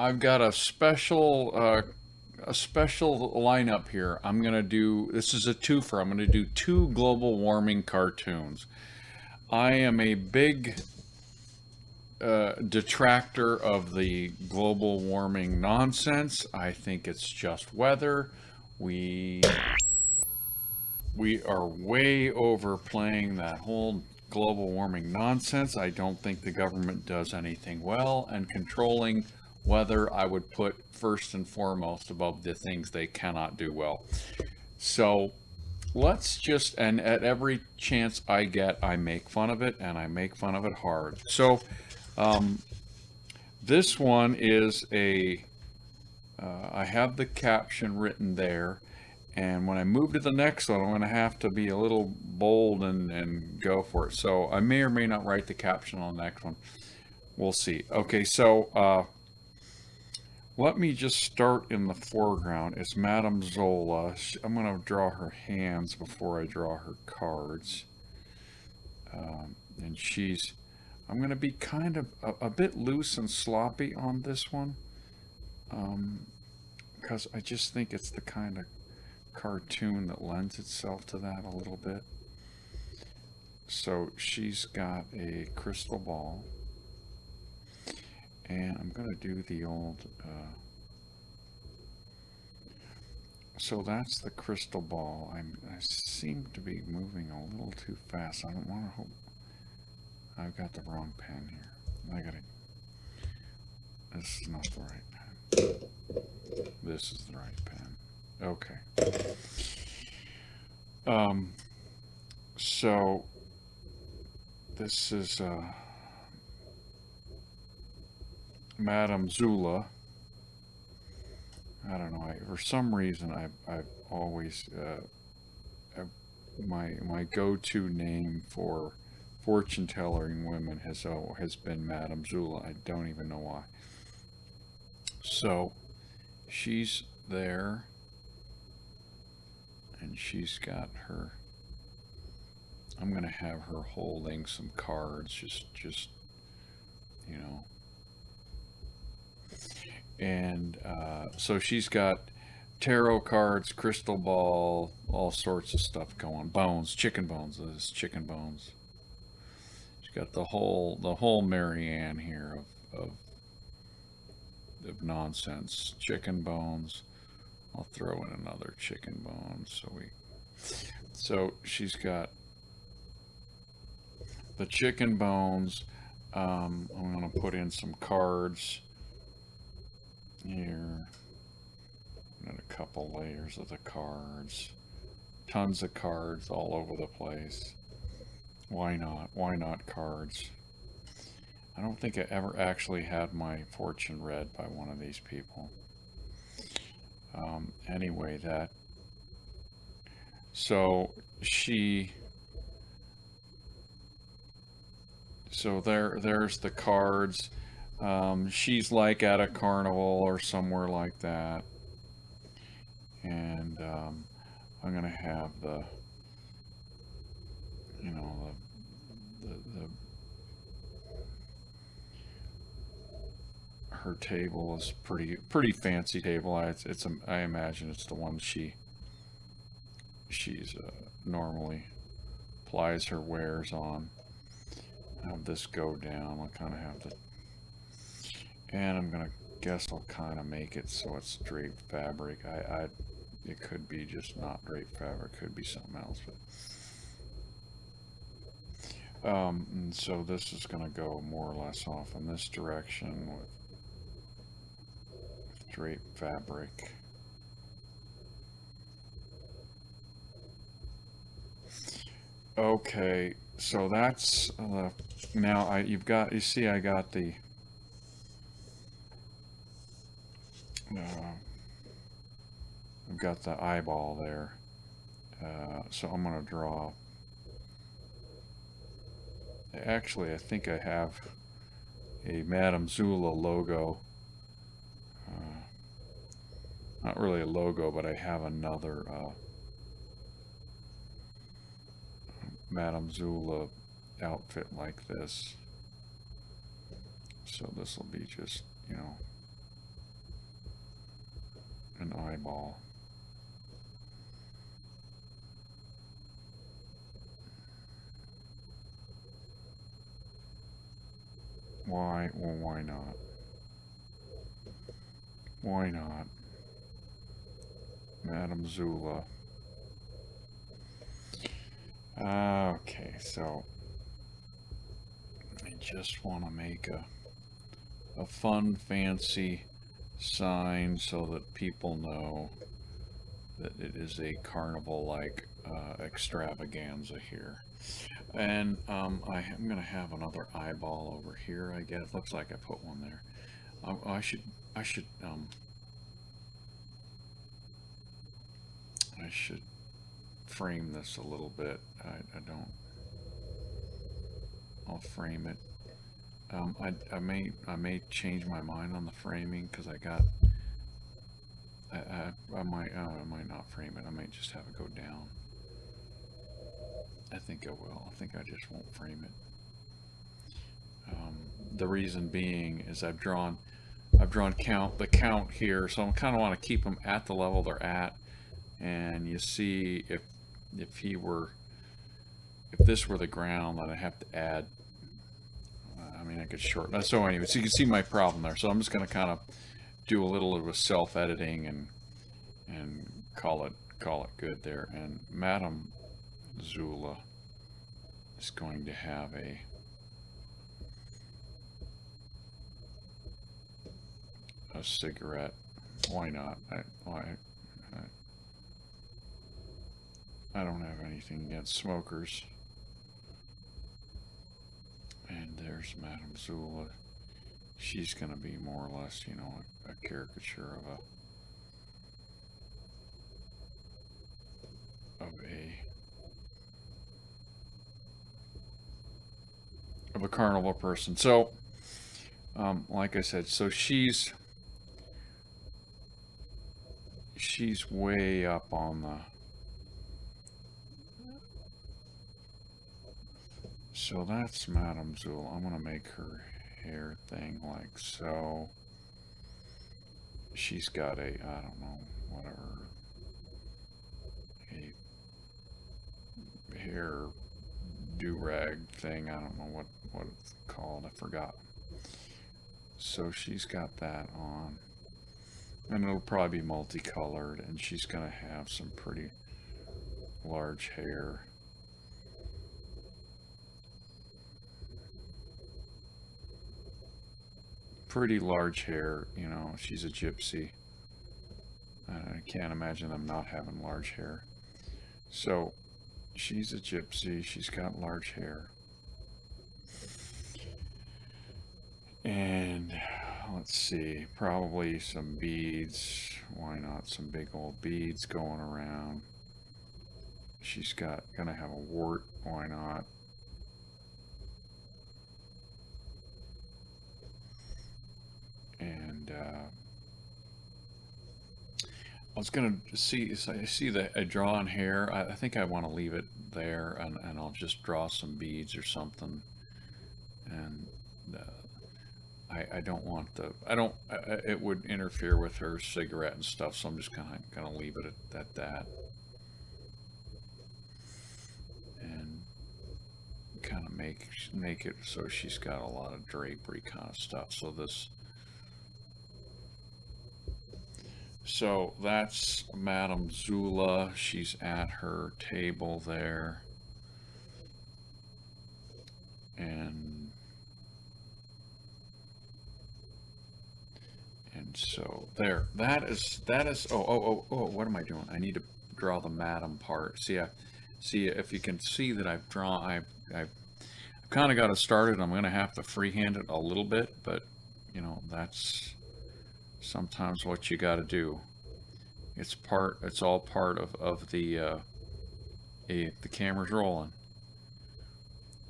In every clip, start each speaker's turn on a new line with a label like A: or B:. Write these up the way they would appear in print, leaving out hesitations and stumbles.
A: I've got a special lineup here. I'm gonna do this is a twofer. I'm gonna do two global warming cartoons. I am a big detractor of the global warming nonsense. I think it's just weather. We we are way overplaying that whole global warming nonsense. I don't think the government does anything well, and controlling weather I would put first and foremost above the things they cannot do well. So let's just, and at every chance I get, I make fun of it, and I make fun of it hard. So this one is I have the caption written there, and when I move to the next one, I'm going to have to be a little bold and go for it. So I may or may not write the caption on the next one. We'll see. Okay, so let me just start in the foreground. It's Madame Zola. I'm going to draw her hands before I draw her cards. And I'm going to be kind of a bit loose and sloppy on this one. Because I just think it's the kind of cartoon that lends itself to that a little bit. So she's got a crystal ball. And I'm going to do the old... so that's the crystal ball. I seem to be moving a little too fast. I don't want to hope... I've got the wrong pen here. I got it. This is not the right pen. This is the right pen. Okay. So this is Madame Zula. I don't know. For some reason, I've always my go-to name for fortune telling women has been Madame Zula. I don't even know why. So she's there, and she's got her. I'm gonna have her holding some cards, just you know. And so she's got tarot cards, crystal ball, all sorts of stuff going. Bones, chicken bones. This is chicken bones. She's got the whole Marianne here of nonsense. Chicken bones. I'll throw in another chicken bone. So she's got the chicken bones. I'm gonna put in some cards here. And a couple layers of the cards. Tons of cards all over the place. Why not? Why not cards? I don't think I ever actually had my fortune read by one of these people. Anyway, so she, there's the cards. She's like at a carnival or somewhere like that. And I'm gonna have you know, her table is pretty fancy table. I imagine it's the one she's normally plies her wares on. Have this go down. I'll kind of have the, and I'm gonna guess I'll kind of make it so it's draped fabric. It could be just not draped fabric. Could be something else, but and so this is gonna go more or less off in this direction with draped fabric. Okay, so that's now you see I got the I've got the eyeball there. So I'm gonna draw. Actually, I think I have a Madame Zula logo. Not really a logo, but I have another Madame Zula outfit like this. So this will be just, an eyeball. Why? Well, why not? Why not? Madam Zula. Okay, so I just want to make a fun, fancy sign so that people know that it is a carnival-like extravaganza here. And I'm going to have another eyeball over here, I guess. Looks like I put one there. I should I should frame this a little bit. I don't. I'll frame it. I may change my mind on the framing because I might not frame it. I might just have it go down. I think I will. I think I just won't frame it. The reason being is I've drawn the count here, so I kind of want to keep them at the level they're at. And you see, if he were if this were the ground, then I have to add. I mean, I could shorten. So anyway, so you can see my problem there. So I'm just going to kind of do a little of a self-editing and call it good there. And Madam Zula is going to have a cigarette. Why not? I don't have anything against smokers. And there's Madame Zula. She's going to be more or less, you know, a caricature of a carnival person. So, like I said, so she's way up on the. So that's Madame Zula. I'm gonna make her hair thing like so. She's got I don't know, whatever, a hair do-rag thing. I don't know what it's called. I forgot. So she's got that on. And it'll probably be multicolored, and she's gonna have some pretty large hair. Pretty large hair, you know, she's a gypsy. I can't imagine them not having large hair. So she's a gypsy, she's got large hair. And let's see, probably some beads. Why not some big old beads going around? She's gonna have a wart. Why not? And I was gonna see. I see that I draw on hair. I think I want to leave it there, and I'll just draw some beads or something. And I don't want the. I don't. It would interfere with her cigarette and stuff. So I'm just kind of gonna leave it at that. And kind of make it so she's got a lot of drapery kind of stuff. So that's Madame Zula. She's at her table there. And so there. That is what am I doing? I need to draw the Madame part. See if you can see that I've drawn I've kind of got it started. I'm going to have to freehand it a little bit, but you know, that's sometimes what you got to do. It's all part of the camera's rolling.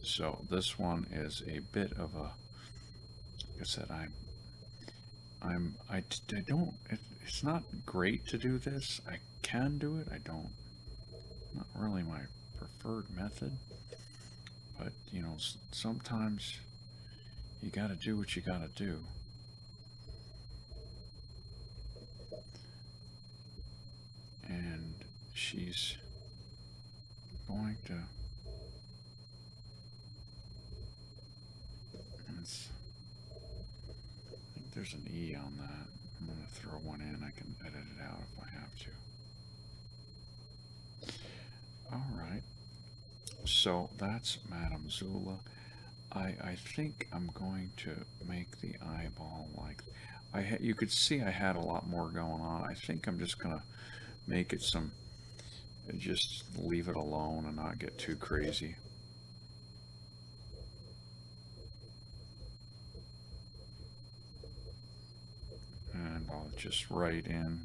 A: So this one is a bit of a. Like I said, I don't. It's not great to do this. I can do it. I don't. Not really my preferred method, but you know, sometimes you got to do what you got to do. she's going to, I think there's an E on that. I'm going to throw one in. I can edit it out if I have to. All right. So that's Madame Zula. I think I'm going to make the eyeball like you could see I had a lot more going on. I think I'm just gonna make it just leave it alone and not get too crazy. And I'll just write in.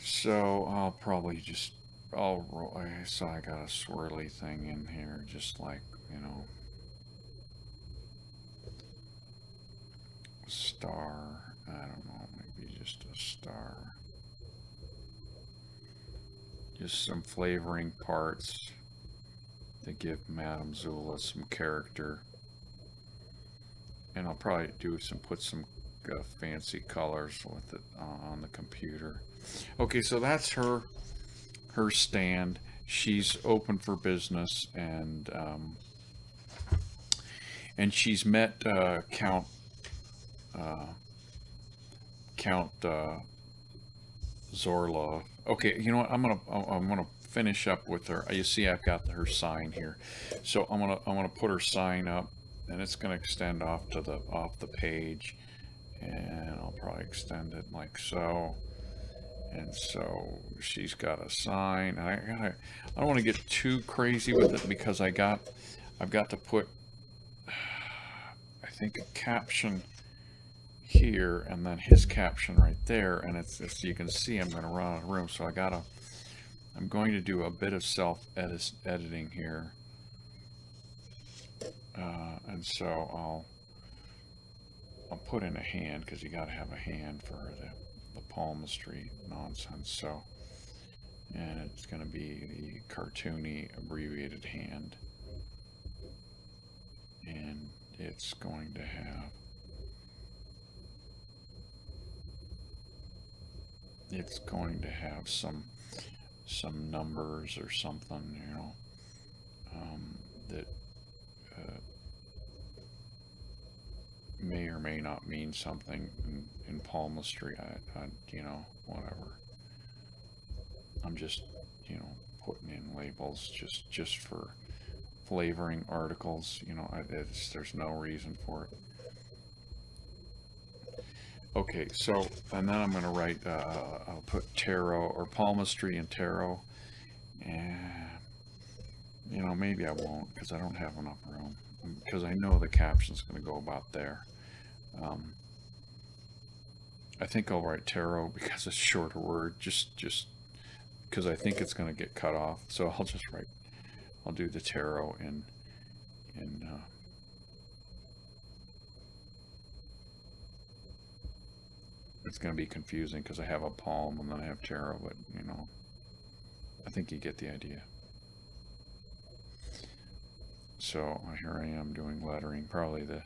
A: So I'll probably just so I got a swirly thing in here, just like, star. I don't know, maybe just a star. Just some flavoring parts to give Madame Zula some character. And I'll probably put some fancy colors with it on the computer. Okay, so that's her stand. She's open for business, and she's met Count Zorlov. Okay, you know what? I'm gonna finish up with her. You see, I've got her sign here, so I'm gonna put her sign up, and it's gonna extend off the page, and I'll probably extend it like so. And so she's got a sign. I don't want to get too crazy with it because I've got to put, I think, a caption here and then his caption right there. And it's you can see I'm going to run out of room, so I'm going to do a bit of editing here. And so I'll put in a hand because you got to have a hand for the palmistry nonsense. So, and it's going to be the cartoony abbreviated hand, and it's going to have some numbers or something, that may or may not mean something in palmistry. I whatever. I'm just, putting in labels just for flavoring articles. There's no reason for it. Okay, so, and then I'm going to write, I'll put tarot or palmistry and tarot. And, maybe I won't because I don't have enough room. Because I know the caption's going to go about there. I think I'll write tarot because it's a shorter word, just because I think it's going to get cut off. So I'll do the tarot in it's going to be confusing because I have a palm and then I have tarot, but I think you get the idea. So here I am doing lettering. Probably the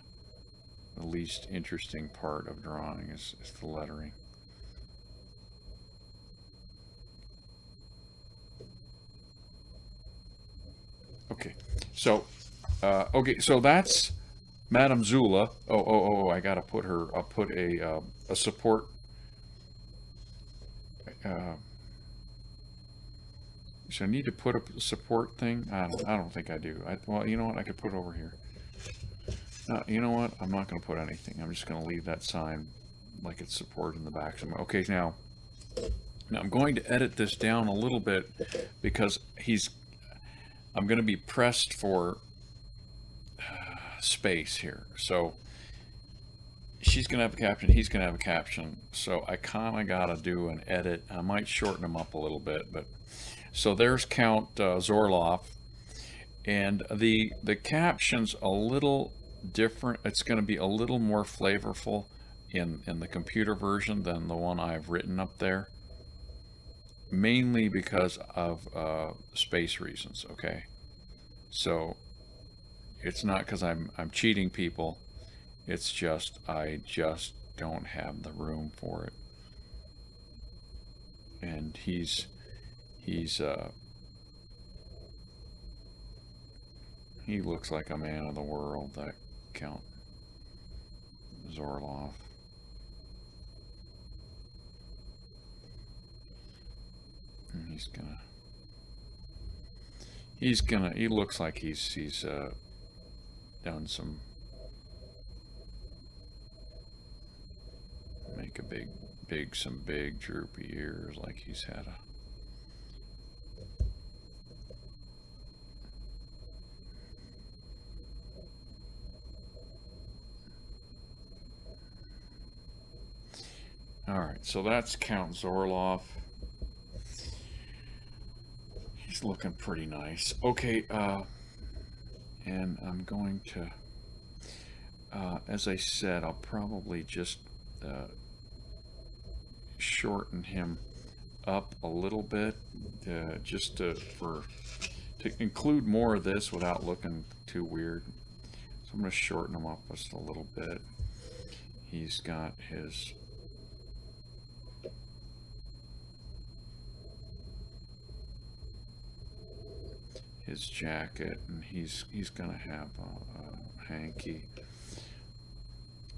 A: least interesting part of drawing is the lettering. Okay, so so that's Madame Zula. I gotta put her. I'll put a support. So I need to put a support thing. I don't think I do. Well, you know what? I could put it over here. You know what? I'm not going to put anything. I'm just going to leave that sign like it's supported in the back somewhere. Okay, now I'm going to edit this down a little bit because I'm going to be pressed for space here. So she's going to have a caption, he's going to have a caption. So I kind of got to do an edit. I might shorten them up a little bit, but so there's Count Zorlov, and the caption's a little different. It's going to be a little more flavorful in the computer version than the one I've written up there, mainly because of space reasons. Okay, so it's not because I'm cheating people. It's just I just don't have the room for it. And he's he looks like a man of the world, that Count Zorloff. And he looks like he's done some, make a some big droopy ears, like he's had a, all right, so that's Count Zorloff. He's looking pretty nice. Okay, and I'm going to, as I said, I'll probably just shorten him up a little bit, just to include more of this without looking too weird. So I'm going to shorten him up just a little bit. He's got his jacket, and he's going to have a hanky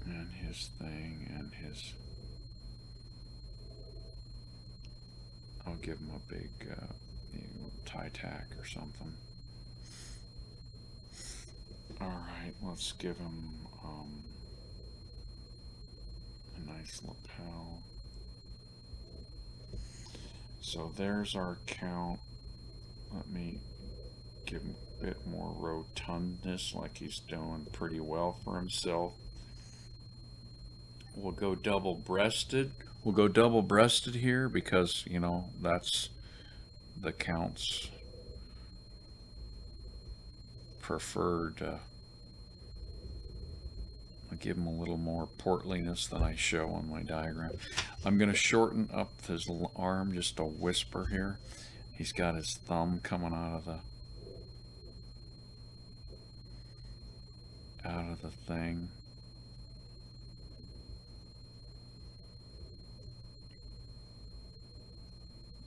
A: and his thing and his, I'll give him a big tie tack or something. All right, let's give him a nice lapel. So there's our count. Let me give him a bit more rotundness, like he's doing pretty well for himself. We'll go double-breasted. We'll go double-breasted here because, you know, that's the Count's preferred. I'll give him a little more portliness than I show on my diagram. I'm going to shorten up his arm just a whisper here. He's got his thumb coming out of the thing.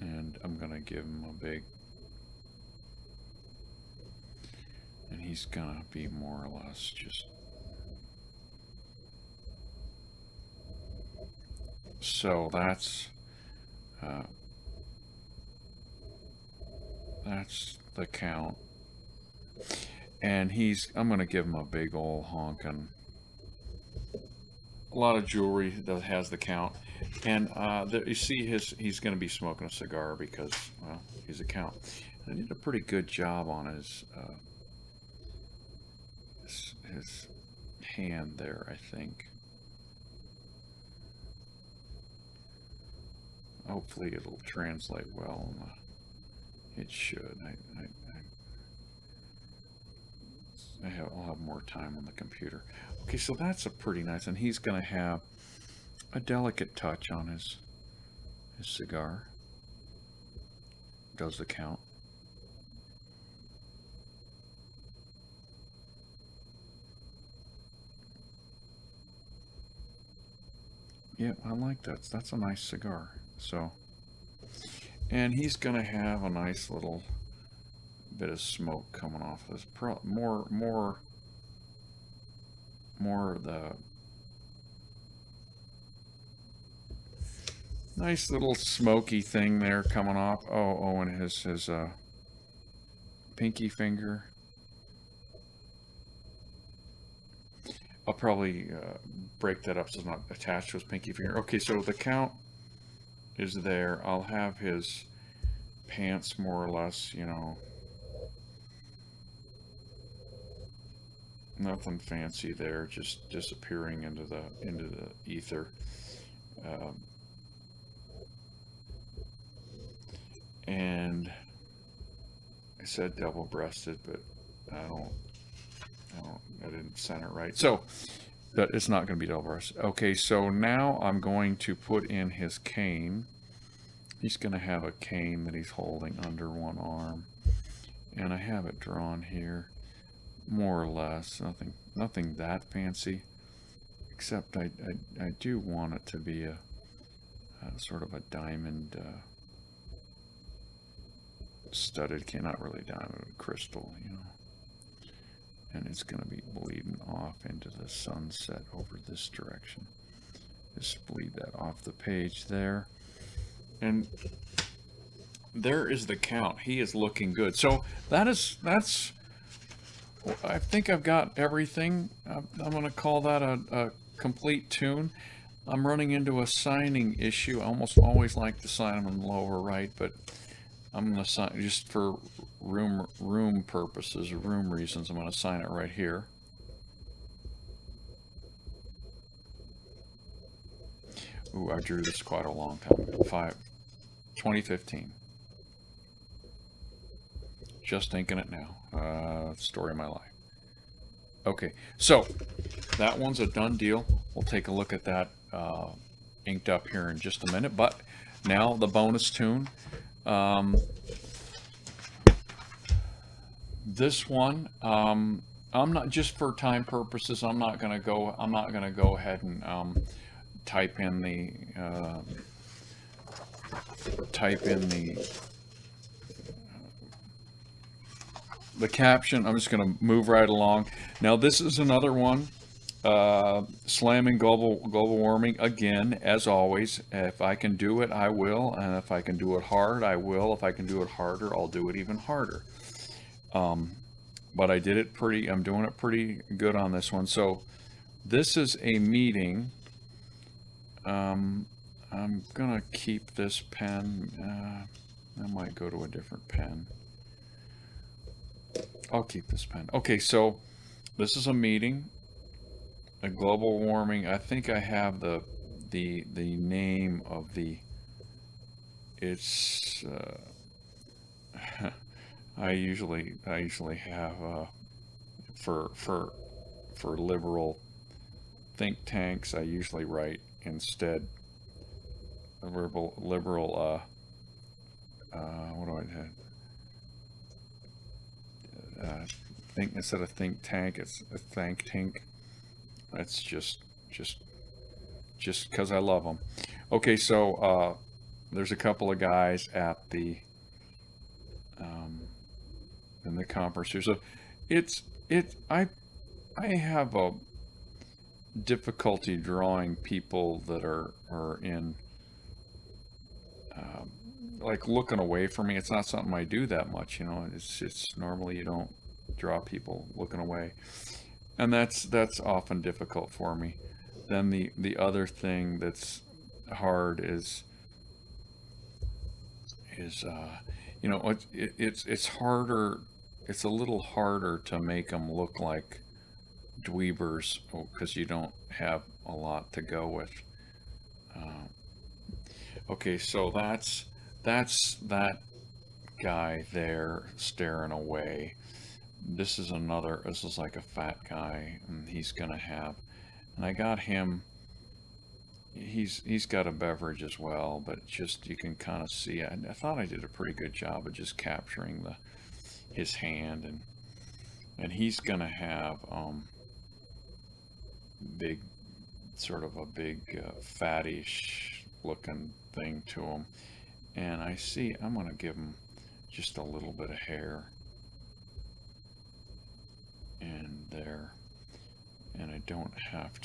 A: And I'm gonna give him a big, and he's gonna be more or less just, so that's the Count. And I'm gonna give him a big old honkin', a lot of jewelry that has the Count. And you see he's going to be smoking a cigar because, well, he's a Count. And I did a pretty good job on his hand there, I think. Hopefully it'll translate well. It should. I'll have more time on the computer. Okay, so that's a pretty nice, and he's going to have a delicate touch on his cigar. Does the Count. Yeah, I like that. That's a nice cigar. So, and he's going to have a nice little bit of smoke coming off of this. More of the nice little smoky thing there coming off. Oh, and his pinky finger. I'll probably break that up so it's not attached to his pinky finger. Okay, so the Count is there. I'll have his pants more or less, you know, nothing fancy there, just disappearing into the ether. And I said double-breasted, but I didn't center it right. So, but it's not going to be double-breasted. Okay, so now I'm going to put in his cane. He's going to have a cane that he's holding under one arm, and I have it drawn here, more or less. Nothing that fancy. except I do want it to be a sort of a diamond studded, not really diamond, crystal, you know. And it's going to be bleeding off into the sunset over this direction. Just bleed that off the page there. And there is the count. He is looking good. So that's, I think I've got everything. I'm going to call that a complete tune. I'm running into a signing issue. I almost always like to sign them in the lower right, but I'm going to sign just for room purposes, room reasons. I'm going to sign it right here. Ooh, I drew this quite a long time ago. 2015. Just thinking it now. Story of my life. Okay, so that one's a done deal. We'll take a look at that inked up here in just a minute. But now the bonus tune. This one, I'm not, just for time purposes, I'm not gonna go ahead and type in the caption. I'm just going to move right along. Now this is another one, slamming global warming again, as always. If I can do it, I will, and if I can do it hard, I will. If I can do it harder, I'll do it even harder. But I did it pretty, I'm doing it pretty good on this one. So this is a meeting. I'm gonna keep this pen. I might go to a different pen. I'll keep this pen. Okay, so this is a meeting, a global warming. I think I have the name of the. It's. I usually have for liberal think tanks. I usually write instead liberal. What do I have? Think instead of think tank, it's a think tank. That's just because I love them. Okay, so there's a couple of guys at the in the conference here. So I have a difficulty drawing people that are in like looking away from me. It's not something I do that much, you know. It's normally you don't draw people looking away, and that's often difficult for me. Then the other thing that's hard is you know, it's harder. It's a little harder to make them look like dweebers because you don't have a lot to go with. Okay, so that's that guy there staring away. This is another. This is like a fat guy, and he's gonna have. And I got him. He's got a beverage as well, but just you can kind of see. I thought I did a pretty good job of just capturing his hand, and he's gonna have big, sort of a big fattish looking thing to him, and I see I'm gonna give him just a little bit of hair, and there, and I don't have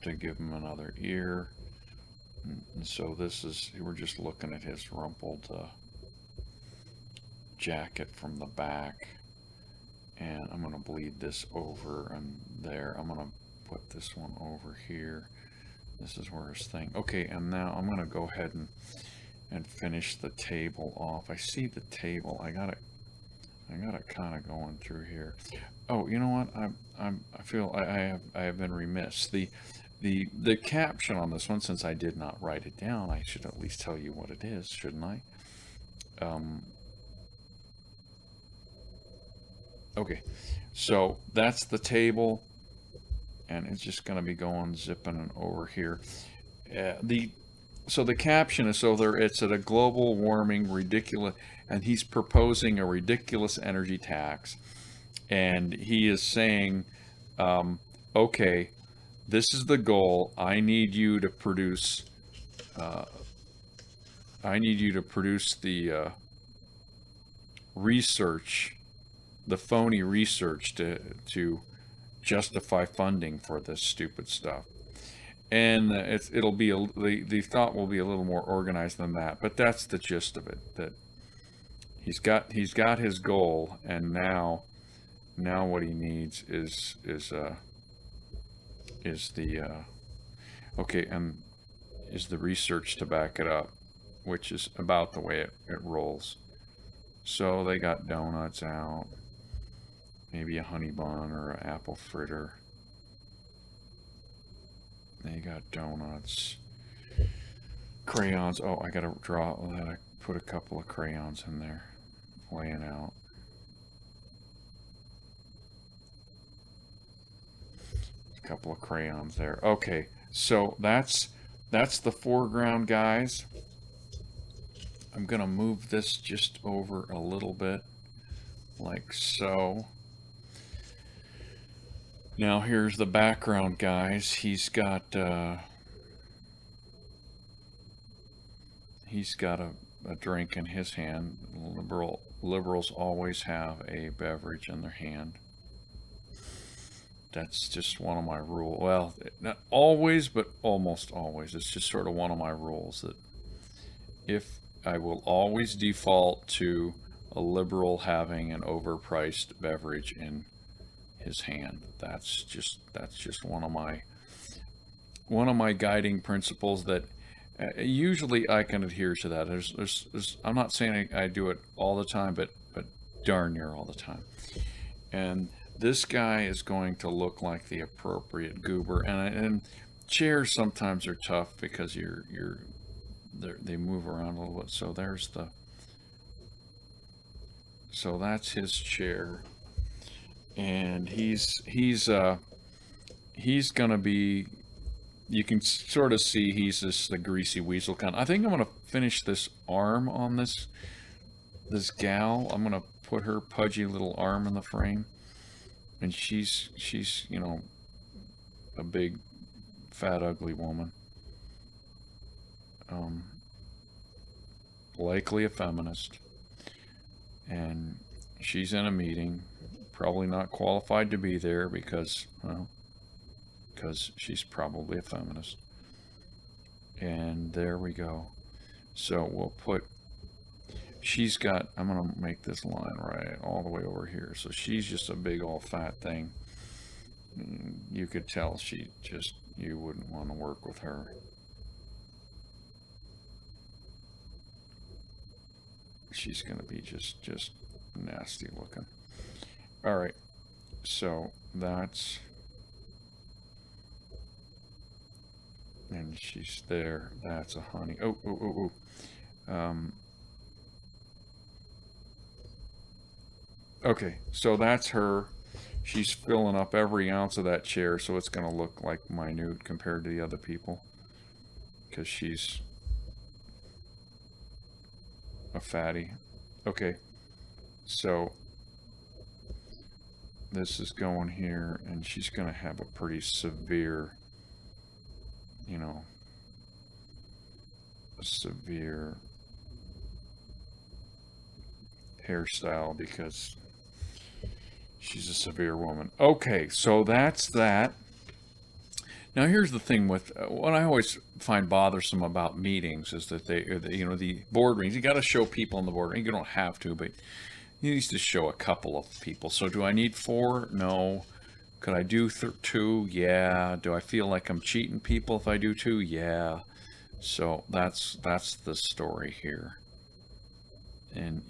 A: to give him another ear. And so this is, we're just looking at his rumpled jacket from the back, and I'm going to bleed this over and there. I'm going to put this one over here. This is where his thing. Okay, and now I'm going to go ahead and finish the table off. I see the table. I got it kind of going through here. Oh, you know what? I feel I have been remiss. The caption on this one, since I did not write it down, I should at least tell you what it is, shouldn't I? Okay, so that's the table, and it's just going to be going zipping over here. So the caption is, it's at a global warming ridiculous, and he's proposing a ridiculous energy tax, and he is saying okay, this is the goal. I need you to produce. I need you to produce the research, the phony research to justify funding for this stupid stuff. And it'll be the thought will be a little more organized than that. But that's the gist of it. That he's got his goal, and now what he needs is the okay, and is the research to back it up, which is about the way it rolls. So they got donuts out, maybe a honey bun or an apple fritter. They got donuts, crayons. Oh, I gotta draw that. I put a couple of crayons in there, laying out. A couple of crayons there. Okay, so that's the foreground, guys. I'm gonna move this just over a little bit, like so. Now here's the background, guys. He's got a drink in his hand. Liberals always have a beverage in their hand. That's just one of my rules. Well, not always, but almost always. It's just sort of one of my rules that if I will always default to a liberal having an overpriced beverage in his hand. That's just one of my guiding principles that usually I can adhere to that. I'm not saying I do it all the time, but darn near all the time. And this guy is going to look like the appropriate goober, and chairs sometimes are tough because they move around a little bit. So that's his chair, and he's gonna be. You can sort of see he's just the greasy weasel kind. I think I'm gonna finish this arm on this gal. I'm gonna put her pudgy little arm in the frame, and she's a big, fat, ugly woman. Likely a feminist, and she's in a meeting, probably not qualified to be there because she's probably a feminist. And there we go. So we'll put, I'm going to make this line right all the way over here. So she's just a big old fat thing. You could tell you wouldn't want to work with her. She's going to be just nasty looking. All right. So that's, and she's there. That's a honey. Oh. Okay, so that's her. She's filling up every ounce of that chair, so it's going to look like minute compared to the other people, because she's a fatty. Okay, so this is going here, and she's going to have a pretty severe, hairstyle because she's a severe woman. Okay, so that's that. Now here's the thing with what I always find bothersome about meetings is that the boardrooms, you got to show people in the boardroom. You don't have to, but you need to show a couple of people. So do I need 4? No. Could I do 2? Yeah. Do I feel like I'm cheating people if I do 2? Yeah. So that's the story here. And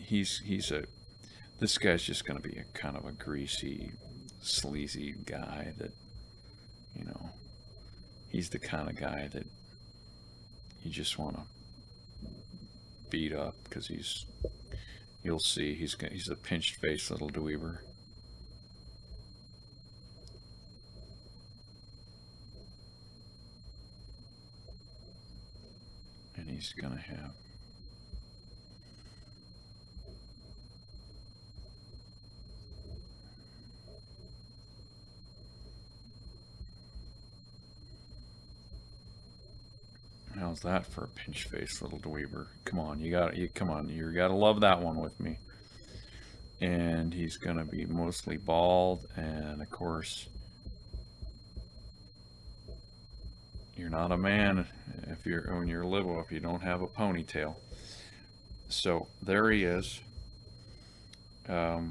A: this guy's just going to be a kind of a greasy, sleazy guy that, he's the kind of guy that you just want to beat up because you'll see he's a pinched face little dweeber. And he's going to have How's that for a pinch face little dweeber? Come on, come on, you gotta love that one with me. And he's gonna be mostly bald, and of course, you're not a man if you're when you're little if you don't have a ponytail. So there he is. That's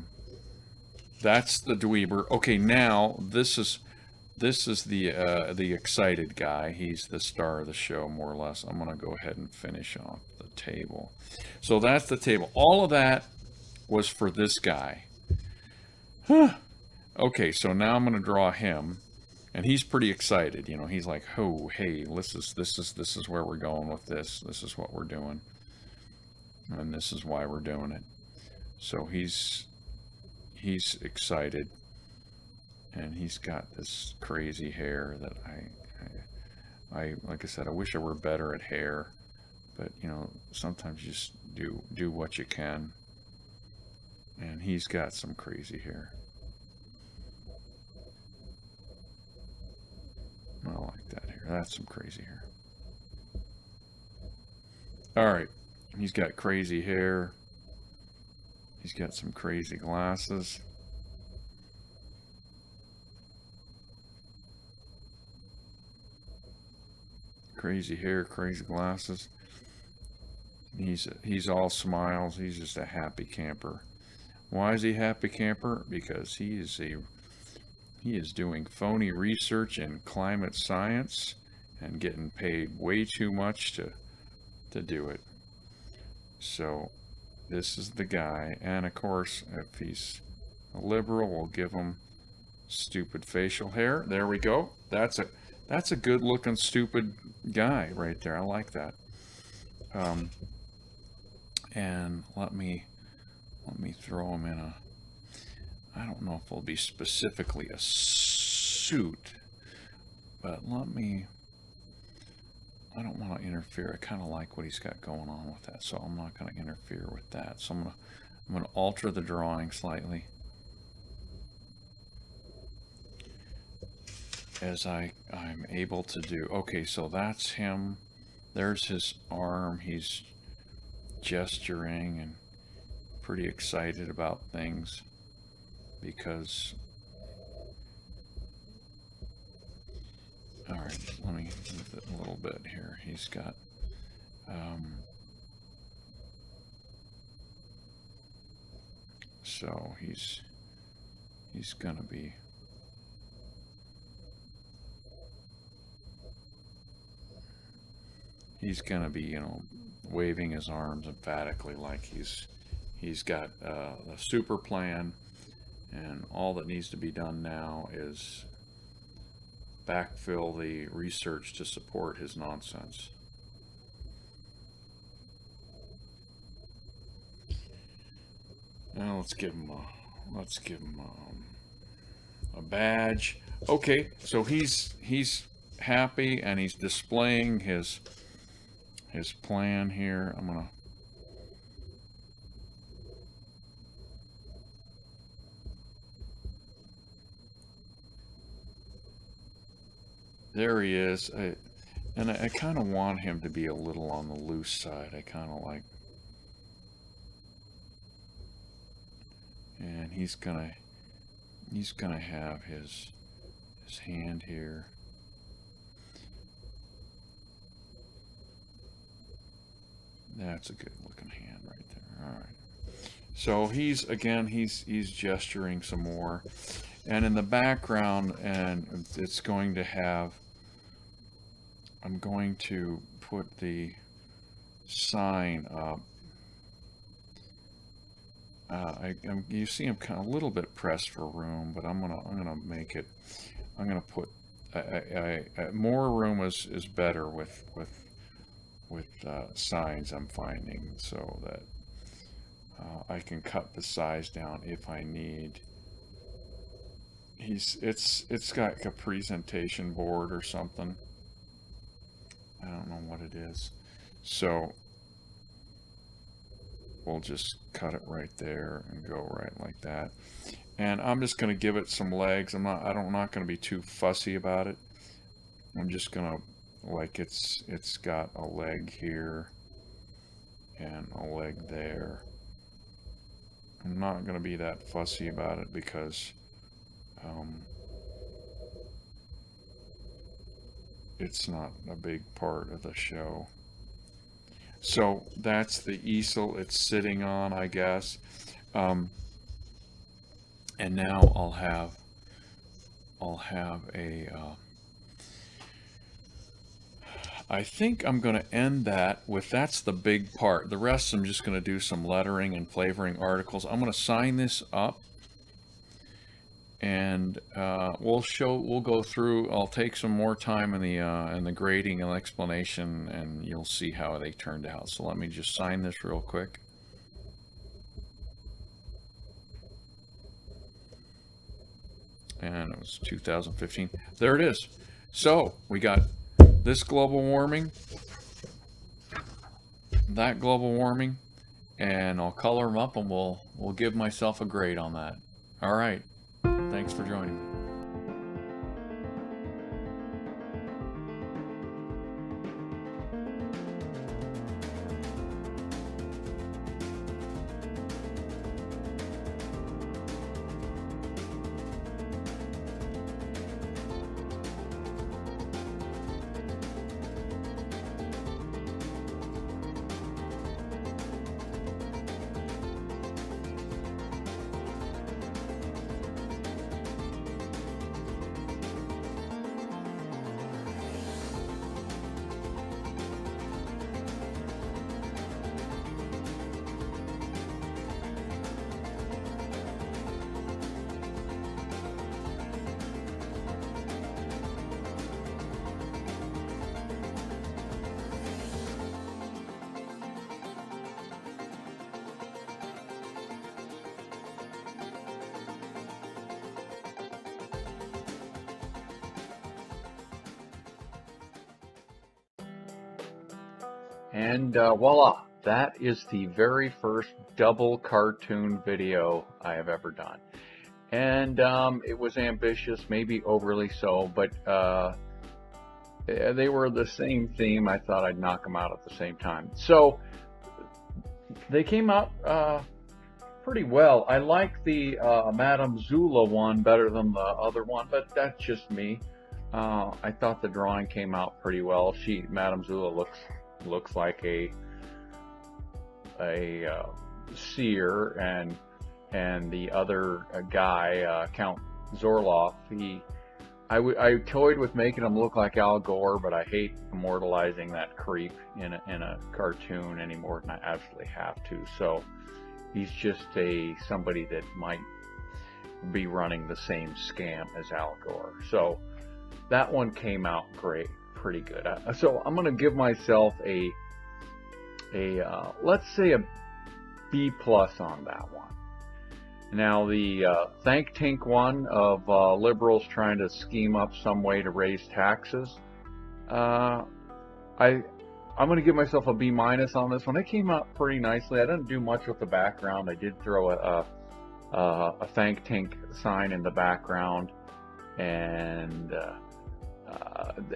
A: the dweeber. Okay, now this is the excited guy. He's the star of the show, more or less. I'm gonna go ahead and finish off the table. So that's the table. All of that was for this guy. Huh. Okay, so now I'm gonna draw him, and he's pretty excited. You know, he's like, "Oh, hey, this is where we're going with this. This is what we're doing, and this is why we're doing it." So he's excited. And he's got this crazy hair that I like I said, I wish I were better at hair, but you know, sometimes you just do what you can. And he's got some crazy hair. I like that hair. That's some crazy hair. All right, he's got crazy hair. He's got some crazy glasses. Crazy hair, crazy glasses. He's all smiles. He's just a happy camper. Why is he happy camper? Because he is doing phony research in climate science and getting paid way too much to do it. So this is the guy, and of course, if he's a liberal, we'll give him stupid facial hair. There we go. That's a good looking stupid guy right there. I like that. And let me throw him in a, I don't know if it'll be specifically a suit, but I don't want to interfere. I kind of like what he's got going on with that, so I'm not going to interfere with that. So I'm going to alter the drawing slightly as I'm able to do. Okay, so that's him. There's his arm. He's gesturing and pretty excited about things because, all right, let me move it a little bit here. He's got so he's gonna be you know, waving his arms emphatically like he's got a super plan, and all that needs to be done now is backfill the research to support his nonsense. Now let's give him a badge. Okay, so he's happy and he's displaying his plan here. I'm gonna there he is. I kind of want him to be a little on the loose side. I kind of like, and he's gonna have his hand here. That's a good looking hand right there. All right. So he's gesturing some more, and in the background, and it's going to have. I'm going to put the sign up. You see, I'm kind of a little bit pressed for room, but I'm gonna make it. I'm gonna put more room is better with signs I'm finding, so that I can cut the size down if I need. It's got like a presentation board or something. I don't know what it is. So we'll just cut it right there and go right like that. And I'm just going to give it some legs. I'm not going to be too fussy about it. I'm just going to like it's got a leg here and a leg there. I'm not going to be that fussy about it because it's not a big part of the show. So that's the easel it's sitting on, I guess. And now I'll have a. I think I'm going to end that with that's the big part. The rest I'm just going to do some lettering and flavoring articles. I'm going to sign this up, and we'll go through. I'll take some more time in the grading and explanation, and you'll see how they turned out. So let me just sign this real quick. And it was 2015. There it is. So we got this global warming, that global warming, and I'll color them up, and we'll give myself a grade on that. All right. Thanks for joining me. And voila, that is the very first double cartoon video I have ever done. And it was ambitious, maybe overly so, but they were the same theme. I thought I'd knock them out at the same time. So they came out pretty well. I like the Madame Zula one better than the other one, but that's just me. I thought the drawing came out pretty well. Madame Zula looks like a seer, and the other guy, Count Zorloff, I toyed with making him look like Al Gore, but I hate immortalizing that creep in a cartoon any more than I absolutely have to. So he's just somebody that might be running the same scam as Al Gore. So that one came out great. Pretty good. So I'm going to give myself a let's say a B+ on that one. Now the Think Tank one of liberals trying to scheme up some way to raise taxes, I'm going to give myself a B- on this one. It came out pretty nicely. I didn't do much with the background. I did throw a Think Tank sign in the background, and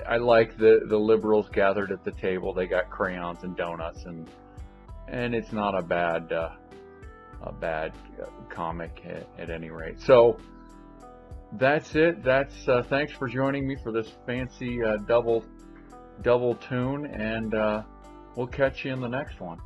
A: I like the liberals gathered at the table. They got crayons and donuts, and it's not a bad comic at any rate. So that's it. Thanks for joining me for this fancy double tune, and we'll catch you in the next one.